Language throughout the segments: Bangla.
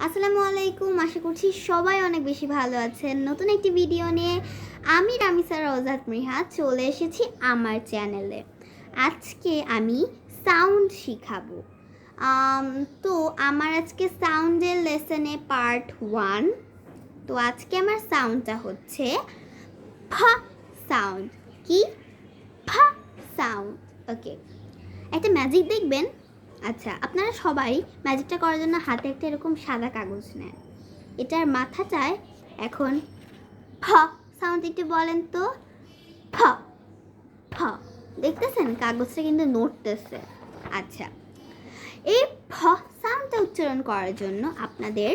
আসসালামু আলাইকুম, আশা করছি সবাই অনেক বেশি ভালো আছেন। নতুন একটি ভিডিও নিয়ে আমি রামিসা রওজাত মৃহা চলে এসেছি আমার চ্যানেলে। আজকে আমি সাউন্ড শিখাবো। তো আমার আজকে সাউন্ডের লেসনে পার্ট 1। তো আজকে আমার সাউন্ডটা হচ্ছে ফ সাউন্ড। কি? ফ সাউন্ড। ওকে, একটা ম্যাজিক দেখবেন। আচ্ছা, আপনারা সবাই ম্যাজিকটা করার জন্য হাতে একটা এরকম সাদা কাগজ নেন। এটার মাথাটায় এখন ফ সাউন্ড একটু বলেন তো। ফ ফ দেখতেছেন কাগজটা কিন্তু নড়তেছে। আচ্ছা, এই ফ সাউন্ডটা উচ্চারণ করার জন্য আপনাদের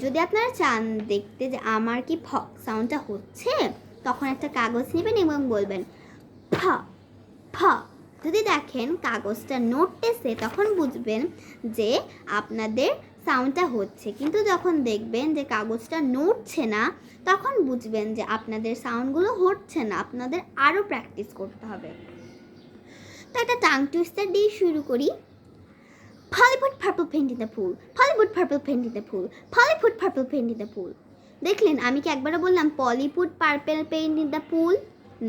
যদি আপনারা চান দেখতে যে আমার কি ফ সাউন্ডটা হচ্ছে, তখন একটা কাগজ নেবেন এবং বলবেন ফ ফ। যদি দেখেন কাগজটা নড়তেছে তখন বুঝবেন যে আপনাদের সাউন্ডটা হচ্ছে, কিন্তু যখন দেখবেন যে কাগজটা নড়ছে না তখন বুঝবেন যে আপনাদের সাউন্ডগুলো হচ্ছে না, আপনাদের আরও প্র্যাকটিস করতে হবে। তো একটা টাং টুইস্টার দিয়ে শুরু করি। Polly put purple paint in the pool. Polly put purple paint in the pool. Polly put purple paint in the pool. দেখলেন আমি কি একবারও বললাম Polly put purple paint in the pool?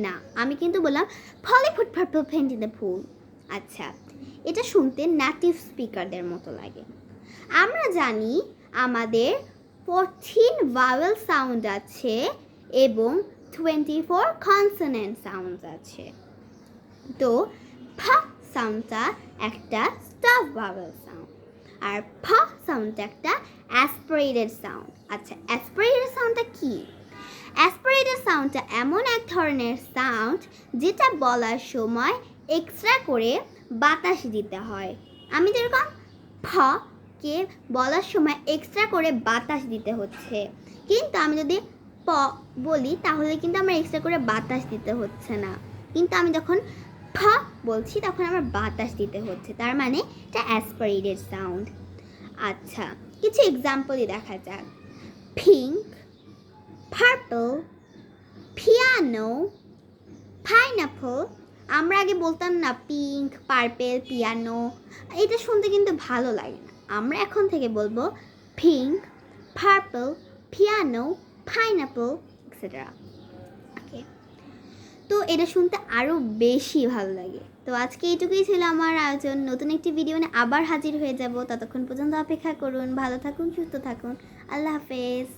না, আমি কিন্তু বললাম Polly put purple paint in the pool. আচ্ছা, এটা শুনতে নেটিভ স্পিকারদের মতো লাগে। আমরা জানি আমাদের 14 ভাওয়েল সাউন্ড আছে এবং 24 কনসোনেন্ট সাউন্ড আছে। তো ফ সাউন্ডটা একটা স্টপ ভাওয়েল সাউন্ড আর ফ সাউন্ডটা একটা অ্যাসপিরেটেড সাউন্ড। আচ্ছা, অ্যাসপিরেটেড সাউন্ডটা কি? অ্যাসপিরেটেড সাউন্ডটা এমন এক ধরনের সাউন্ড যেটা বলার সময় এক্সট্রা করে বাতাস দিতে হয়। আমি যেরকম ফ কে বলার সময় এক্সট্রা করে বাতাস দিতে হচ্ছে, কিন্তু আমি যদি প বলি তাহলে কিন্তু আমার এক্সট্রা করে বাতাস দিতে হচ্ছে না, কিন্তু আমি যখন ফ বলছি তখন আমার বাতাস দিতে হচ্ছে, তার মানে এটা অ্যাসপিরেটেড সাউন্ড। আচ্ছা, কিছু এক্সাম্পলই দেখা যাক। Pink, purple, piano, pineapple. আমরা আগে বলতাম না পিঙ্ক, পার্পেল, পিয়ানো, এটা শুনতে কিন্তু ভালো লাগে না। আমরা এখন থেকে বলবো pink, purple, piano, pineapple etcetera. Okay, তো এটা শুনতে আরও বেশি ভালো লাগে। তো আজকে এইটুকুই ছিল আমার আয়োজন। নতুন একটি ভিডিও নিয়ে আবার হাজির হয়ে যাব। ততক্ষণ পর্যন্ত অপেক্ষা করুন। ভালো থাকুন, সুস্থ থাকুন। আল্লাহ হাফেজ।